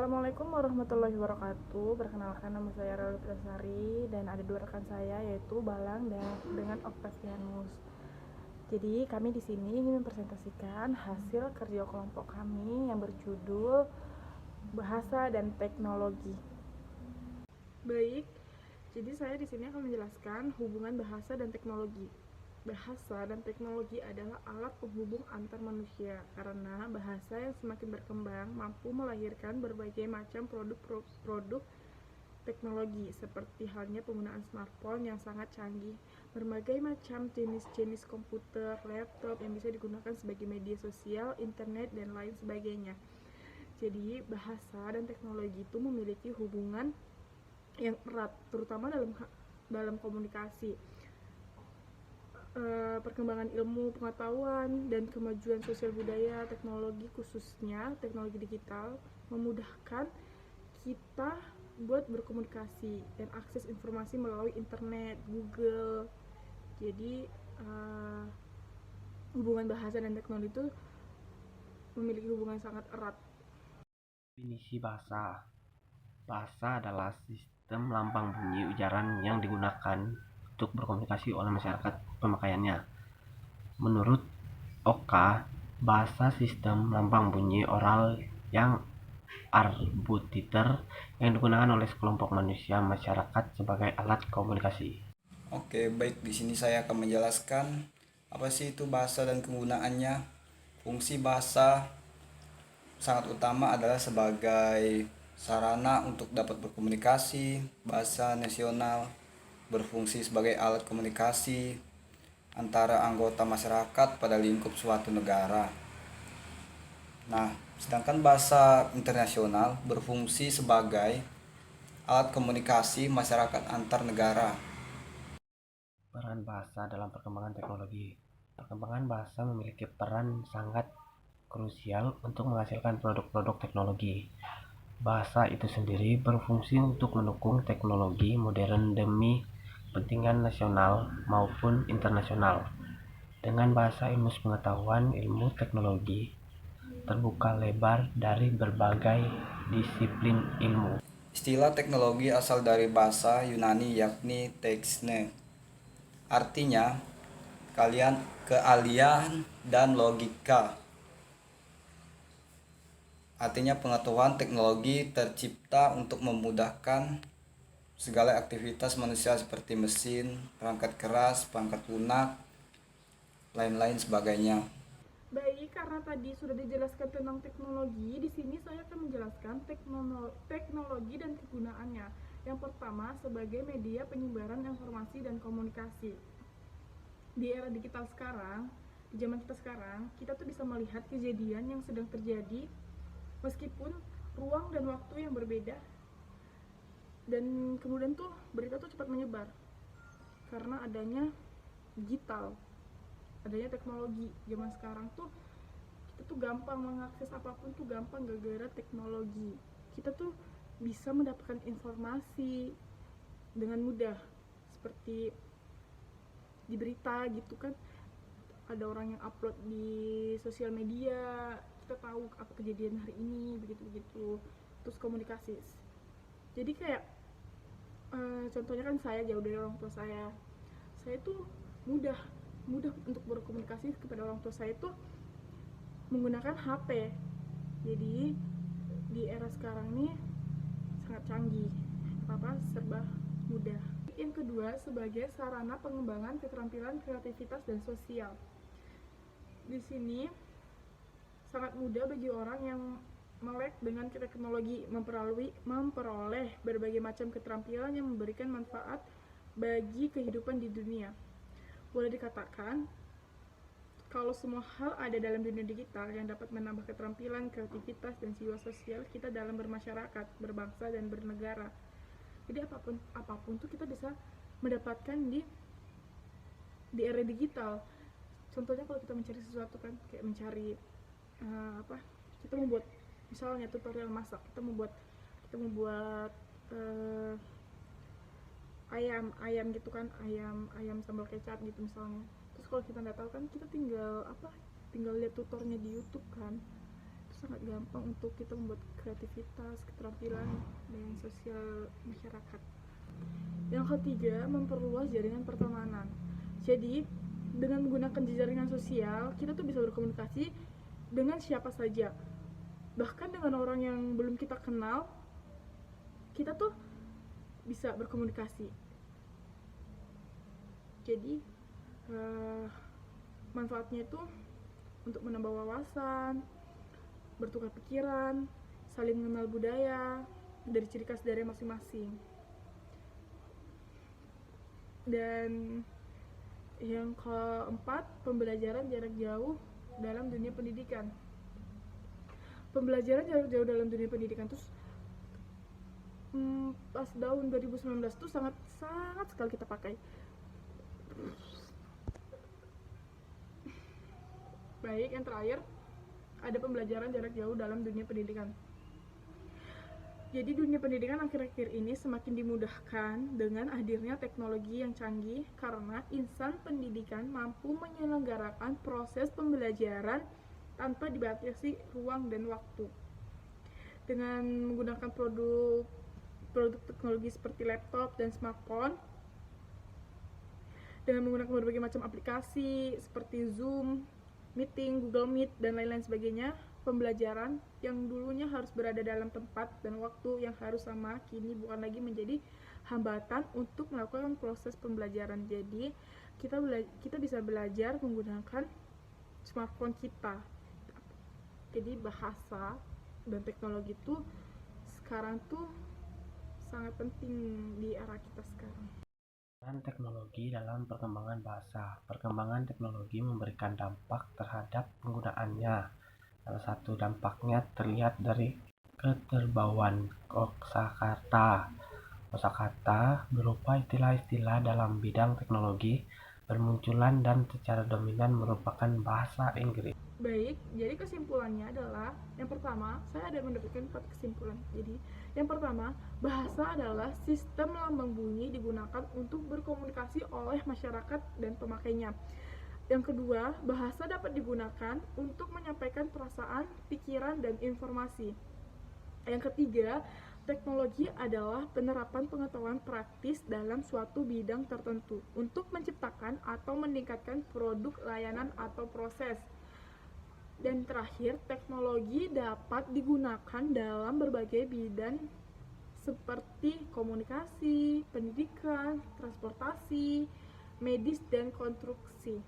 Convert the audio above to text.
Assalamualaikum warahmatullahi wabarakatuh. Perkenalkan, nama saya Rauly Prasari dan ada dua rekan saya, yaitu Balang dan dengan Octavianus. Jadi kami di sini ingin mempresentasikan hasil kerja kelompok kami yang berjudul Bahasa dan Teknologi. Baik, jadi saya di sini akan menjelaskan hubungan bahasa dan teknologi. Bahasa dan teknologi adalah alat penghubung antar manusia, karena bahasa yang semakin berkembang mampu melahirkan berbagai macam produk teknologi, seperti halnya penggunaan smartphone yang sangat canggih, berbagai macam jenis-jenis komputer, laptop yang bisa digunakan sebagai media sosial, internet, dan lain sebagainya. Jadi bahasa dan teknologi itu memiliki hubungan yang erat, terutama dalam komunikasi. Perkembangan ilmu pengetahuan dan kemajuan sosial budaya, teknologi khususnya teknologi digital memudahkan kita buat berkomunikasi dan akses informasi melalui internet, Google. Jadi hubungan bahasa dan teknologi itu memiliki hubungan sangat erat. Definisi bahasa. Bahasa adalah sistem lambang bunyi ujaran yang digunakan untuk berkomunikasi oleh masyarakat pemakaiannya. Menurut Oka, bahasa sistem lambang bunyi oral yang arbiter yang digunakan oleh sekelompok manusia masyarakat sebagai alat komunikasi. Oke, baik. Di sini saya akan menjelaskan apa sih itu bahasa dan kegunaannya. Fungsi bahasa sangat utama adalah sebagai sarana untuk dapat berkomunikasi. Bahasa nasional berfungsi sebagai alat komunikasi antara anggota masyarakat pada lingkup suatu negara. Nah, sedangkan bahasa internasional berfungsi sebagai alat komunikasi masyarakat antar negara. Peran bahasa dalam perkembangan teknologi. Perkembangan bahasa memiliki peran sangat krusial untuk menghasilkan produk-produk teknologi. Bahasa itu sendiri berfungsi untuk mendukung teknologi modern demi kepentingan nasional maupun internasional. Dengan bahasa ilmu pengetahuan, ilmu teknologi terbuka lebar dari berbagai disiplin ilmu. Istilah teknologi asal dari bahasa Yunani yakni tekne. Artinya keahlian dan logika. Artinya pengetahuan teknologi tercipta untuk memudahkan segala aktivitas manusia seperti mesin, perangkat keras, perangkat lunak, lain-lain sebagainya. Baik, karena tadi sudah dijelaskan tentang teknologi, di sini saya akan menjelaskan teknologi dan kegunaannya. Yang pertama, sebagai media penyebaran informasi dan komunikasi. Di era digital sekarang, di zaman kita sekarang, kita tuh bisa melihat kejadian yang sedang terjadi meskipun ruang dan waktu yang berbeda. Dan kemudian tuh berita tuh cepat menyebar karena adanya digital, adanya teknologi. Zaman sekarang tuh kita tuh gampang mengakses apapun tuh gampang gara-gara teknologi. Kita tuh bisa mendapatkan informasi dengan mudah, seperti di berita gitu kan, ada orang yang upload di sosial media, kita tahu apa kejadian hari ini, begitu-begitu. Terus komunikasi, jadi kayak contohnya kan saya jauh dari orang tua saya tuh mudah mudah untuk berkomunikasi kepada orang tua saya tuh menggunakan HP. Jadi di era sekarang ini sangat canggih, apa serba mudah. Yang kedua, sebagai sarana pengembangan keterampilan kreativitas dan sosial. Di sini sangat mudah bagi orang yang melek dengan teknologi memperoleh berbagai macam keterampilan yang memberikan manfaat bagi kehidupan di dunia. Boleh dikatakan kalau semua hal ada dalam dunia digital yang dapat menambah keterampilan, kreativitas, dan jiwa sosial kita dalam bermasyarakat, berbangsa, dan bernegara. Jadi apapun tuh kita bisa mendapatkan di era digital. Contohnya kalau kita mencari sesuatu kan, kayak mencari kita membuat misalnya tutorial masak, kita membuat ayam gitu kan, ayam sambal kecap gitu misalnya. Terus kalau kita nggak tahu kan, kita tinggal lihat tutornya di YouTube kan. Terus sangat gampang untuk kita membuat kreativitas, keterampilan, dan sosial masyarakat. Yang ketiga, memperluas jaringan pertemanan. Jadi, dengan menggunakan jaringan sosial, kita tuh bisa berkomunikasi dengan siapa saja. Bahkan dengan orang yang belum kita kenal, kita tuh bisa berkomunikasi. Jadi, manfaatnya itu untuk menambah wawasan, bertukar pikiran, saling mengenal budaya dari ciri khas daerah masing-masing. Dan yang keempat, pembelajaran jarak jauh dalam dunia pendidikan. Pembelajaran jarak jauh dalam dunia pendidikan tuh pas tahun 2019 tuh sangat sekali kita pakai. Baik, yang terakhir ada pembelajaran jarak jauh dalam dunia pendidikan. Jadi dunia pendidikan akhir-akhir ini semakin dimudahkan dengan hadirnya teknologi yang canggih karena insan pendidikan mampu menyelenggarakan proses pembelajaran tanpa dibatasi ruang dan waktu. Dengan menggunakan produk teknologi seperti laptop dan smartphone, dengan menggunakan berbagai macam aplikasi seperti Zoom, Meeting, Google Meet, dan lain-lain sebagainya, pembelajaran yang dulunya harus berada dalam tempat dan waktu yang harus sama, kini bukan lagi menjadi hambatan untuk melakukan proses pembelajaran. Jadi, kita bisa belajar menggunakan smartphone kita. Jadi, bahasa dan teknologi itu sekarang tuh sangat penting di era kita sekarang. Peran teknologi dalam perkembangan bahasa. Perkembangan teknologi memberikan dampak terhadap penggunaannya. Salah satu dampaknya terlihat dari keterbauan kosakata. Kosakata berupa istilah-istilah dalam bidang teknologi bermunculan dan secara dominan merupakan bahasa Inggris. Baik, jadi kesimpulannya adalah yang pertama, saya ada mendapatkan 4 kesimpulan. Jadi, yang pertama, bahasa adalah sistem lambang bunyi digunakan untuk berkomunikasi oleh masyarakat dan pemakainya. Yang kedua, bahasa dapat digunakan untuk menyampaikan perasaan, pikiran, dan informasi. Yang ketiga, teknologi adalah penerapan pengetahuan praktis dalam suatu bidang tertentu untuk menciptakan atau meningkatkan produk, layanan, atau proses. Dan terakhir, teknologi dapat digunakan dalam berbagai bidang seperti komunikasi, pendidikan, transportasi, medis, dan konstruksi.